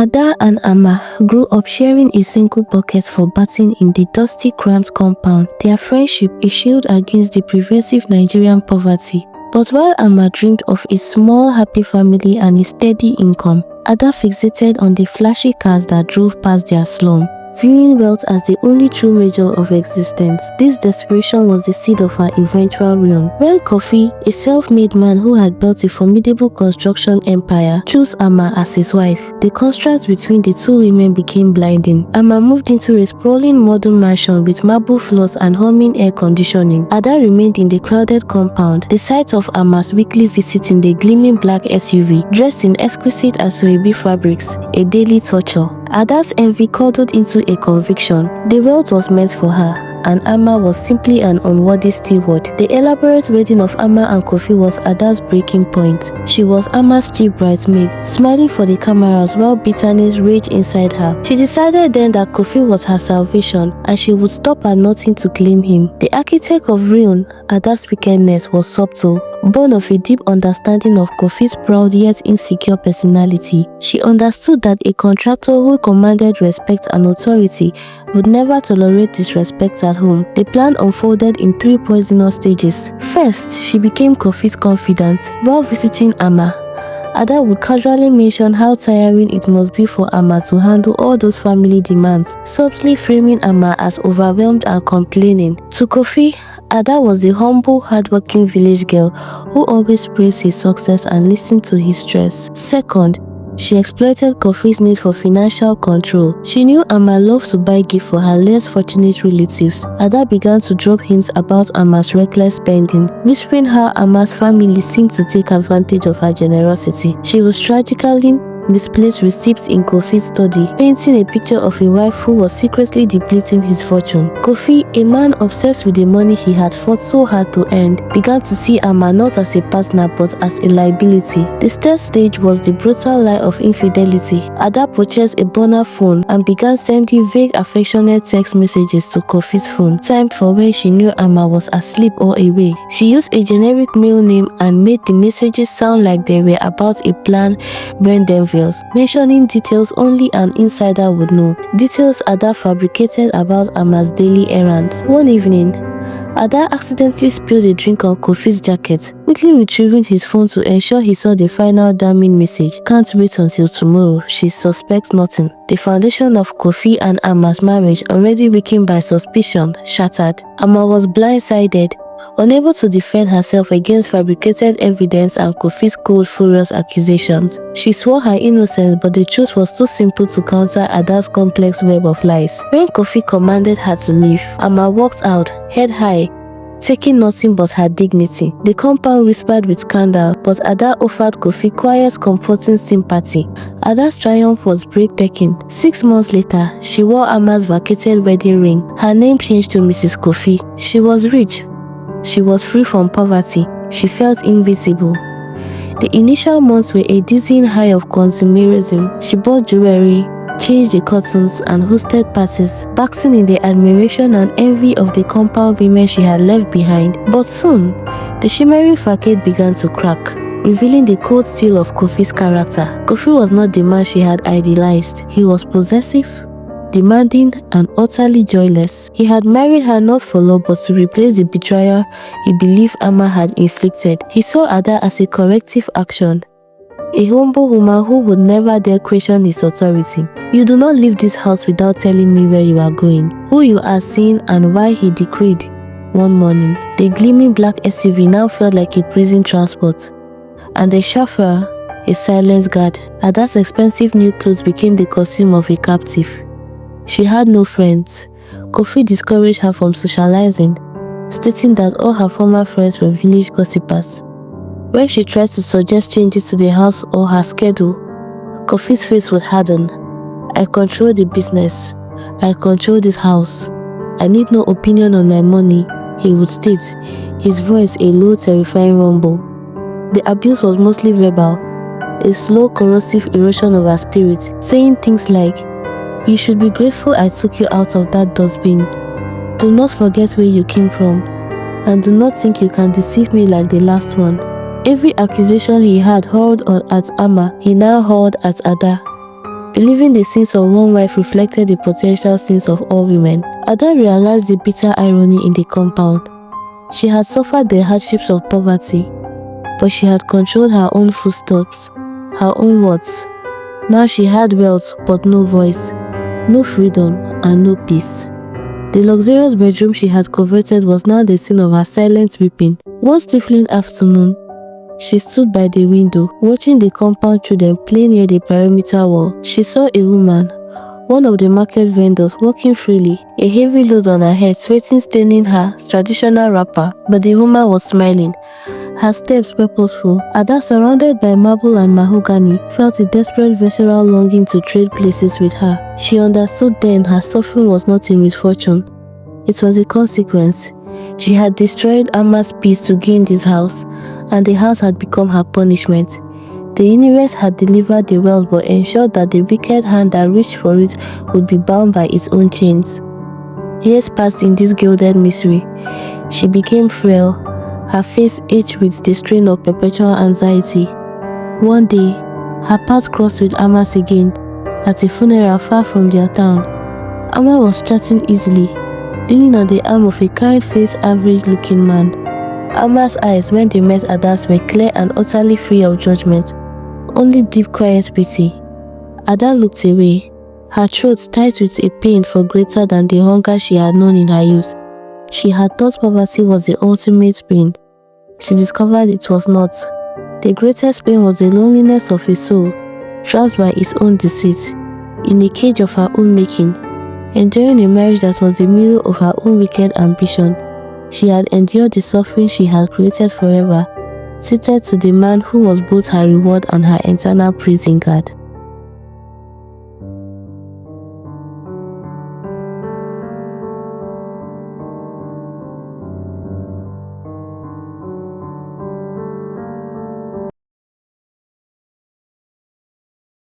Ada and Ama grew up sharing a single bucket for bathing in the dusty, cramped compound. Their friendship a shield against the pervasive Nigerian poverty. But while Ama dreamed of a small, happy family and a steady income, Ada fixated on the flashy cars that drove past their slum, viewing wealth as the only true measure of existence. This desperation was the seed of her eventual ruin. When Kofi, a self-made man who had built a formidable construction empire, chose Ama as his wife, the contrast between the two women became blinding. Ama moved into a sprawling modern mansion with marble floors and humming air conditioning. Ada remained in the crowded compound, the site of Ama's weekly visit in the gleaming black SUV, dressed in exquisite Asoebi fabrics, a daily torture. Ada's envy curdled into a conviction. The wealth was meant for her, and Ama was simply an unworthy steward. The elaborate wedding of Ama and Kofi was Ada's breaking point. She was Ama's cheap bridesmaid, smiling for the cameras while bitterness raged inside her. She decided then that Kofi was her salvation, and she would stop at nothing to claim him. The architect of ruin, Ada's wickedness, was subtle. Born of a deep understanding of Kofi's proud yet insecure personality, she understood that a contractor who commanded respect and authority would never tolerate disrespect at home. The plan unfolded in 3 poisonous stages. First, she became Kofi's confidant. While visiting Ama, Ada would casually mention how tiring it must be for Ama to handle all those family demands, subtly framing Ama as overwhelmed and complaining. To Kofi, Ada was the humble, hardworking village girl who always praised his success and listened to his stress. Second, she exploited Kofi's need for financial control. She knew Ama loved to buy gifts for her less fortunate relatives. Ada began to drop hints about Ama's reckless spending, whispering how Ama's family seemed to take advantage of her generosity. She was tragically misplaced receipts in Kofi's study, painting a picture of a wife who was secretly depleting his fortune. Kofi, a man obsessed with the money he had fought so hard to earn, began to see Ama not as a partner but as a liability. The third stage was the brutal lie of infidelity. Ada purchased a burner phone and began sending vague affectionate text messages to Kofi's phone, timed for when she knew Ama was asleep or away. She used a generic male name and made the messages sound like they were about a planned brain mentioning details only an insider would know, details Ada fabricated about Ama's daily errands. One evening, Ada accidentally spilled a drink on Kofi's jacket, quickly retrieving his phone to ensure he saw the final damning message. "Can't wait until tomorrow. She suspects nothing." The foundation of Kofi and Ama's marriage, already weakened by suspicion, shattered. Ama was blindsided, unable to defend herself against fabricated evidence and Kofi's cold, furious accusations. She swore her innocence, but the truth was too simple to counter Ada's complex web of lies. When Kofi commanded her to leave, Ama walked out, head high, taking nothing but her dignity. The compound whispered with scandal, but Ada offered Kofi quiet, comforting sympathy. Ada's triumph was breathtaking. 6 months later, she wore Ama's vacated wedding ring. Her name changed to Mrs. Kofi. She was rich. She was free from poverty. She felt invisible. The initial months were a dizzying high of consumerism. She bought jewelry, changed the curtains, and hosted parties, basking in the admiration and envy of the compound women she had left behind. But soon, the shimmering facade began to crack, revealing the cold steel of Kofi's character. Kofi was not the man she had idealized. He was possessive, demanding, and utterly joyless. He had married her not for love but to replace the betrayal he believed Ama had inflicted. He saw Ada as a corrective action, a humble woman who would never dare question his authority. "You do not leave this house without telling me where you are going, who you are seeing, and why," he decreed. One morning, the gleaming black SUV now felt like a prison transport, and the chauffeur, a silent guard. Ada's expensive new clothes became the costume of a captive. She had no friends. Kofi discouraged her from socializing, stating that all her former friends were village gossipers. When she tried to suggest changes to the house or her schedule, Kofi's face would harden. "I control the business. I control this house. I need no opinion on my money," he would state, his voice a low, terrifying rumble. The abuse was mostly verbal, a slow, corrosive erosion of her spirit, saying things like, "You should be grateful I took you out of that dustbin. Do not forget where you came from, and do not think you can deceive me like the last one." Every accusation he had hurled at Ama, he now hurled at Ada. believing the sins of one wife reflected the potential sins of all women. Ada realized the bitter irony in the compound. She had suffered the hardships of poverty, but she had controlled her own footsteps, her own words. Now she had wealth but no voice, no freedom, and no peace. The luxurious bedroom she had coveted was now the scene of her silent weeping. One stifling afternoon, she stood by the window, watching the compound children play near the perimeter wall. She saw a woman, one of the market vendors, walking freely, a heavy load on her head, sweating staining her traditional wrapper. But the woman was smiling, her steps purposeful. Ada, surrounded by marble and mahogany, felt a desperate visceral longing to trade places with her. She understood then her suffering was not a misfortune. It was a consequence. She had destroyed Amma's peace to gain this house, and the house had become her punishment. The universe had delivered the wealth but ensured that the wicked hand that reached for it would be bound by its own chains. Years passed in this gilded misery. She became frail, her face aged with the strain of perpetual anxiety. One day, her paths crossed with Amma's again, at a funeral far from their town. Amma was chatting easily, leaning on the arm of a kind-faced, average-looking man. Amma's eyes, when they met Ada's, were clear and utterly free of judgment, only deep, quiet pity. Ada looked away, her throat tight with a pain far greater than the hunger she had known in her youth. She had thought poverty was the ultimate pain. She discovered it was not. The greatest pain was the loneliness of a soul, trapped by its own deceit, in a cage of her own making, enduring a marriage that was the mirror of her own wicked ambition. She had endured the suffering she had created forever, seated to the man who was both her reward and her eternal prison guard.